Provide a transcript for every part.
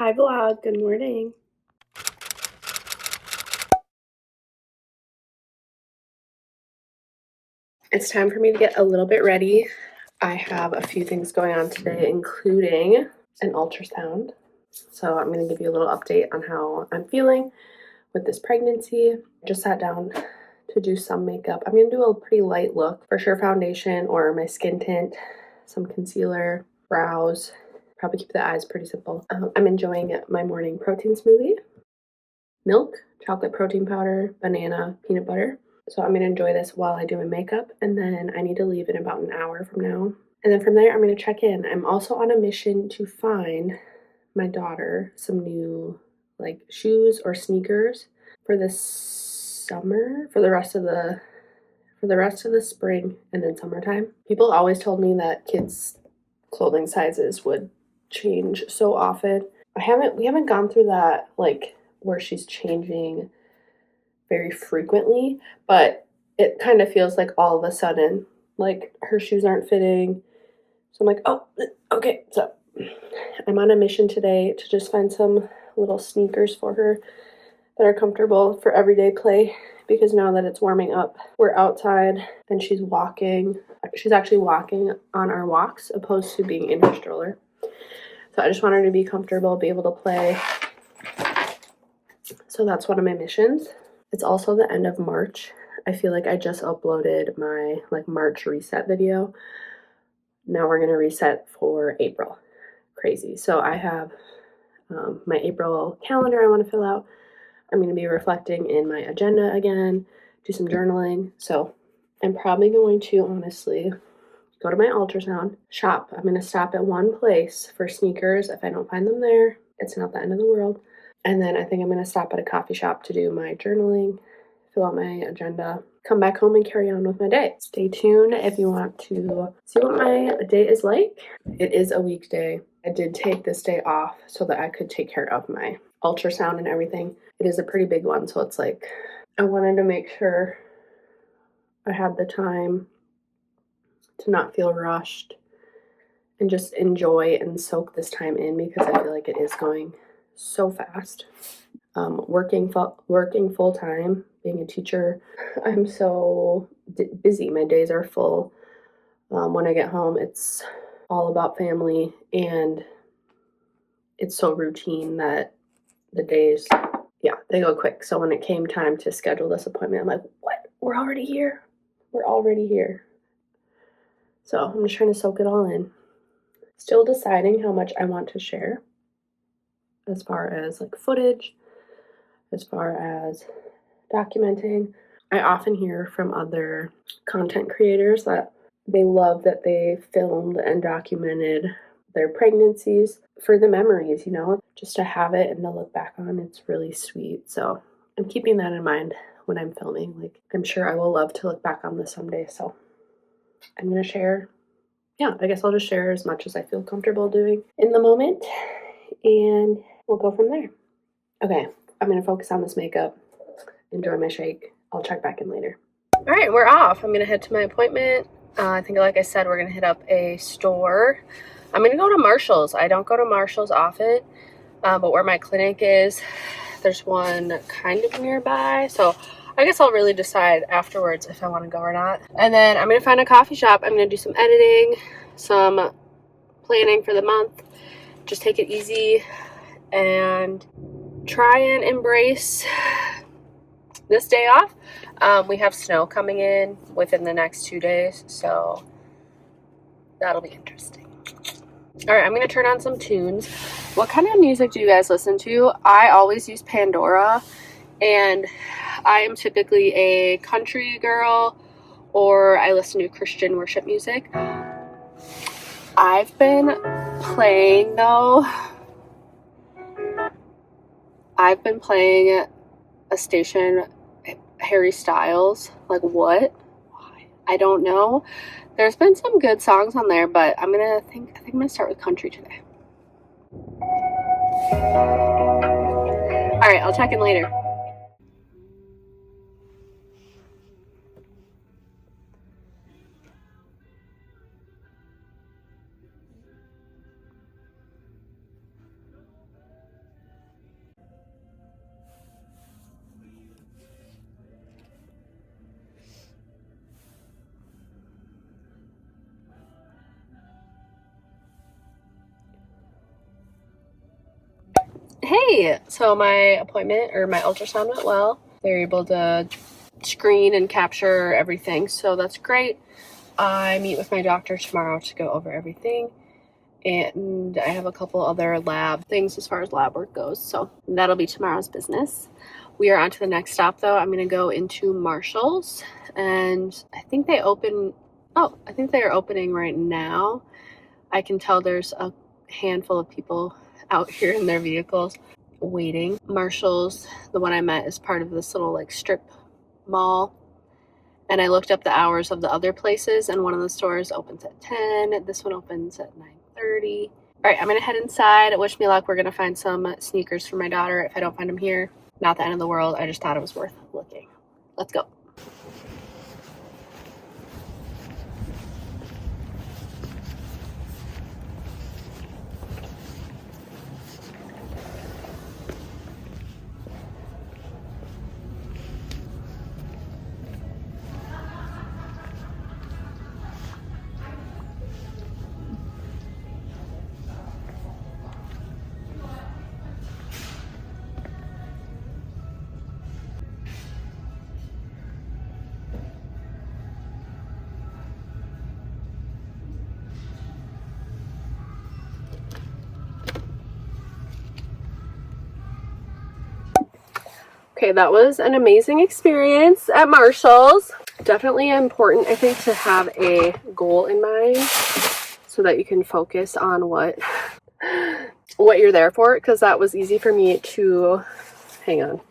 Hi vlog, good morning. It's time for me to get a little bit ready. I have a few things going on today, including an ultrasound. So I'm going to give you a little update on how I'm feeling with this pregnancy. Just sat down to do some makeup. I'm going to do a pretty light look, for sure foundation or my skin tint, some concealer, brows, probably keep the eyes pretty simple. I'm enjoying my morning protein smoothie, milk, chocolate protein powder, banana, peanut butter. So I'm going to enjoy this while I do my makeup, and then I need to leave in about an hour from now. And then from there, I'm going to check in. I'm also on a mission to find my daughter some new shoes or sneakers for the summer, for the rest of the spring and then summertime. People always told me that kids' clothing sizes would change so often. We haven't gone through that where she's changing very frequently, but it kind of feels like all of a sudden, her shoes aren't fitting. So I'm like, oh, okay. So I'm on a mission today to just find some little sneakers for her that are comfortable for everyday play, because now that it's warming up, we're outside and she's walking. She's actually walking on our walks opposed to being in her stroller. So I just want her to be comfortable, be able to play. So that's one of my missions. It's also the end of March. I feel like I just uploaded my March reset video. Now we're going to reset for April. Crazy. So I have my April calendar I want to fill out. I'm going to be reflecting in my agenda again, do some journaling. So I'm probably going to honestly go to my ultrasound, shop. I'm going to stop at one place for sneakers. If I don't find them there, it's not the end of the world. And then I think I'm going to stop at a coffee shop to do my journaling, fill out my agenda, come back home and carry on with my day. Stay tuned if you want to see what my day is like. It is a weekday. I did take this day off so that I could take care of my ultrasound and everything. It is a pretty big one, so it's I wanted to make sure I had the time to not feel rushed and just enjoy and soak this time in, because I feel like it is going so fast. Working full time, being a teacher, I'm so busy. My days are full. When I get home, it's all about family, and it's so routine that the days, they go quick. So when it came time to schedule this appointment, I'm like, what? We're already here? We're already here. So I'm just trying to soak it all in. Still deciding how much I want to share as far as footage, as far as documenting. I often hear from other content creators that they love that they filmed and documented their pregnancies for the memories, just to have it and to look back on. It's really sweet. So I'm keeping that in mind when I'm filming. I'm sure I will love to look back on this someday. So I'm going to share. I guess I'll just share as much as I feel comfortable doing in the moment, and we'll go from there. Okay, I'm going to focus on this makeup, enjoy my shake. I'll check back in later. All right, we're off. I'm going to head to my appointment. I think, like I said, we're going to hit up a store. I'm going to go to Marshall's. I don't go to Marshall's often, but where my clinic is, there's one kind of nearby. So I guess I'll really decide afterwards if I want to go or not. And then I'm going to find a coffee shop. I'm going to do some editing, some planning for the month. Just take it easy and try and embrace this day off. We have snow coming in within the next 2 days, so that'll be interesting. All right, I'm going to turn on some tunes. What kind of music do you guys listen to? I always use Pandora, and I am typically a country girl, or I listen to Christian worship music. I've been playing a station, Harry Styles. What? Why? I don't know. There's been some good songs on there, but I think I'm gonna start with country today. All right, I'll check in later. Hey, so my appointment or my ultrasound went well. They're able to screen and capture everything, so that's great. I meet with my doctor tomorrow to go over everything, and I have a couple other lab things as far as lab work goes, so that'll be tomorrow's business. We are on to the next stop though. I'm gonna go into Marshall's, and I think they open, I think they are opening right now. I can tell there's a handful of people out here in their vehicles waiting. Marshall's, the one I met, is part of this little like strip mall, and I looked up the hours of the other places, and one of the stores opens at 10. This one opens at 9:30. All right, I'm gonna head inside. Wish me luck. We're gonna find some sneakers for my daughter. If I don't find them here, not the end of the world. I just thought it was worth looking. Let's go. Okay, that was an amazing experience at Marshall's. Definitely important, I think, to have a goal in mind so that you can focus on what you're there for, because that was easy for me to, hang on,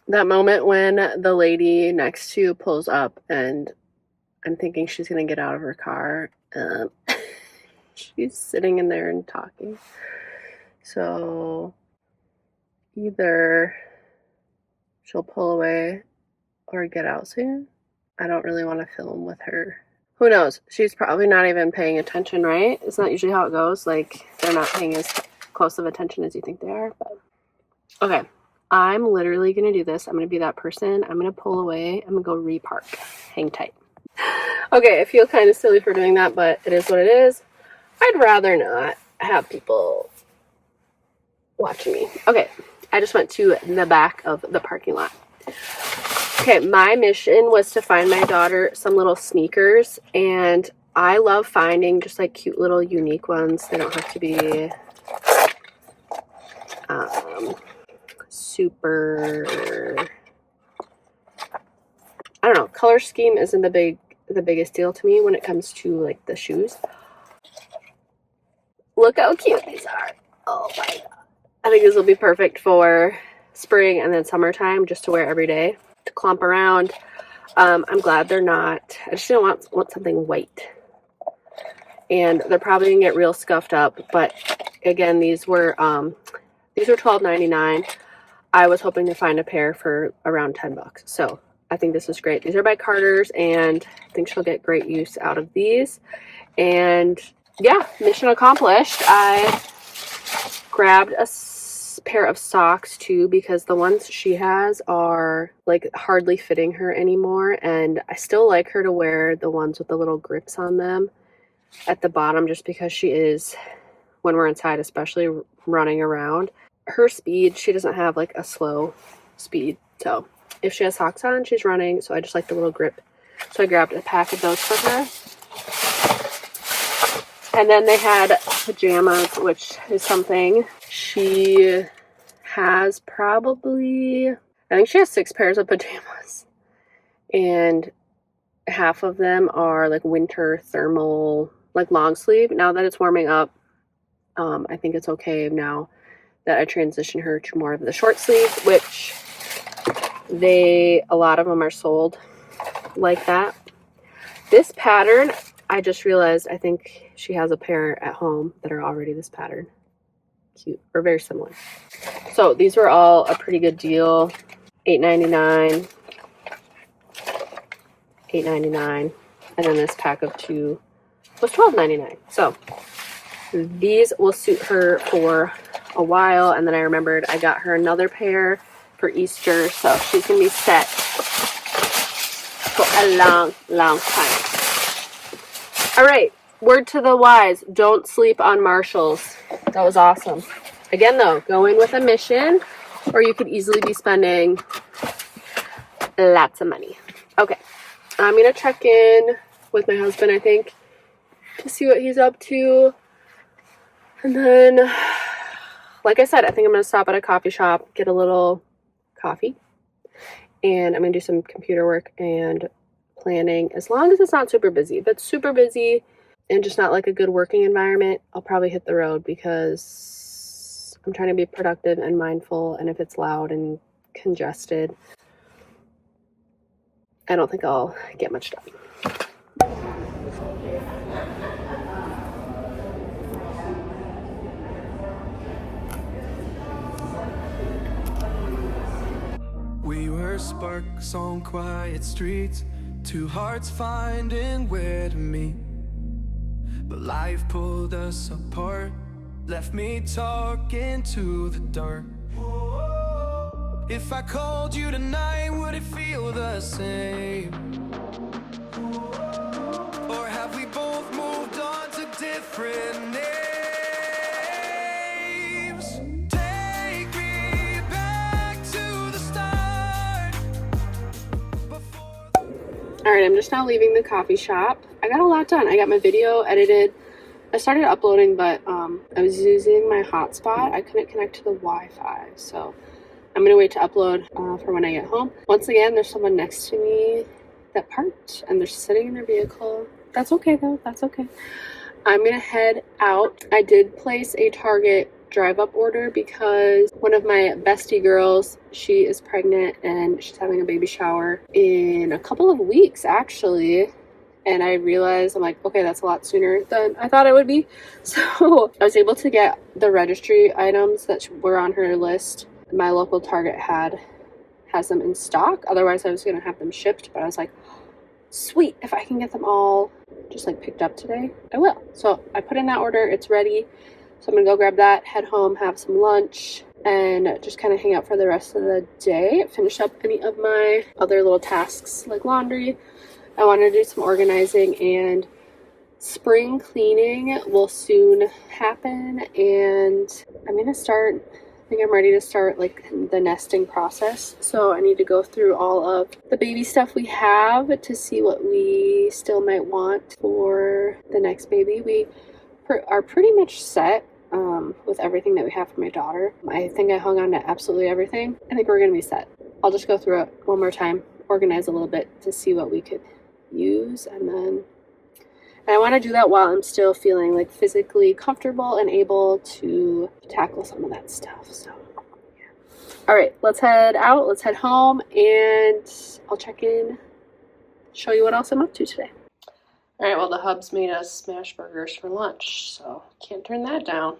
that moment when the lady next to pulls up and I'm thinking she's gonna get out of her car. She's sitting in there and talking. So either she'll pull away or get out soon. I don't really want to film with her. Who knows? She's probably not even paying attention, right? It's not usually how it goes. Like, they're not paying as close of attention as you think they are. But okay, I'm literally going to do this. I'm going to be that person. I'm going to pull away. I'm going to go repark. Hang tight. Okay, I feel kind of silly for doing that, but it is what it is. I'd rather not have people watching me. Okay, I just went to the back of the parking lot. Okay, my mission was to find my daughter some little sneakers, and I love finding just like cute little unique ones. They don't have to be super, I don't know, color scheme isn't the biggest deal to me when it comes to like the shoes. Look how cute these are. Oh my god. I think this will be perfect for spring and then summertime, just to wear every day, to clump around. I'm glad they're not, I just didn't want something white. And they're probably gonna get real scuffed up, but again, these were $12.99. I was hoping to find a pair for around $10. So I think this is great. These are by Carter's, and I think she'll get great use out of these. And yeah, mission accomplished. I grabbed a pair of socks too, because the ones she has are like hardly fitting her anymore, and I still like her to wear the ones with the little grips on them at the bottom, just because she is, when we're inside especially, running around. Her speed, she doesn't have like a slow speed, so if she has socks on, she's running, so I just like the little grip. So I grabbed a pack of those for her. And then they had pajamas, which is something she has probably, I think she has 6 pairs of pajamas. And half of them are like winter thermal, like long sleeve. Now that it's warming up, I think it's okay now that I transition her to more of the short sleeve, which a lot of them are sold like that. This pattern, I just realized, I think she has a pair at home that are already this pattern. Cute, or very similar. So these were all a pretty good deal. $8.99, $8.99, and then this pack of 2 was $12.99. So these will suit her for a while, and then I remembered I got her another pair for Easter, so she's gonna be set for a long time. All right, word to the wise, don't sleep on Marshalls. That was awesome. Again though, go in with a mission, or you could easily be spending lots of money. Okay, I'm gonna check in with my husband, I think, to see what he's up to. And then, like I said, I think I'm gonna stop at a coffee shop, get a little coffee, and I'm gonna do some computer work and planning, as long as it's not super busy. If it's super busy and just not like a good working environment, I'll probably hit the road, because I'm trying to be productive and mindful, and if it's loud and congested, I don't think I'll get much done. We were sparks on quiet streets, two hearts finding where to meet. But life pulled us apart, left me talking to the dark. If I called you tonight, would it feel the same? Or have we both moved on to different names? Take me back to the start. All right, I'm just now leaving the coffee shop. I got a lot done. I got my video edited. I started uploading, but I was using my hotspot. I couldn't connect to the Wi-Fi, so I'm gonna wait to upload for when I get home. Once again, there's someone next to me that parked, and they're sitting in their vehicle. That's okay though, that's okay. I'm gonna head out. I did place a Target drive-up order because one of my bestie girls, she is pregnant and she's having a baby shower in a couple of weeks actually. And I realized, I'm like, okay, that's a lot sooner than I thought it would be. So I was able to get the registry items that were on her list. My local Target has them in stock. Otherwise, I was going to have them shipped. But I was like, sweet, if I can get them all just like picked up today, I will. So I put in that order. It's ready. So I'm going to go grab that, head home, have some lunch, and just kind of hang out for the rest of the day. Finish up any of my other little tasks like laundry. I want to do some organizing, and spring cleaning will soon happen, and I'm going to start, I think I'm ready to start like the nesting process. So I need to go through all of the baby stuff we have to see what we still might want for the next baby. We are pretty much set with everything that we have for my daughter. I think I hung on to absolutely everything. I think we're going to be set. I'll just go through it one more time, organize a little bit to see what we could use, and I want to do that while I'm still feeling like physically comfortable and able to tackle some of that stuff. So yeah. All right, let's head out, let's head home, and I'll check in, show you what else I'm up to today. All right, well, the hubs made us smash burgers for lunch, so can't turn that down.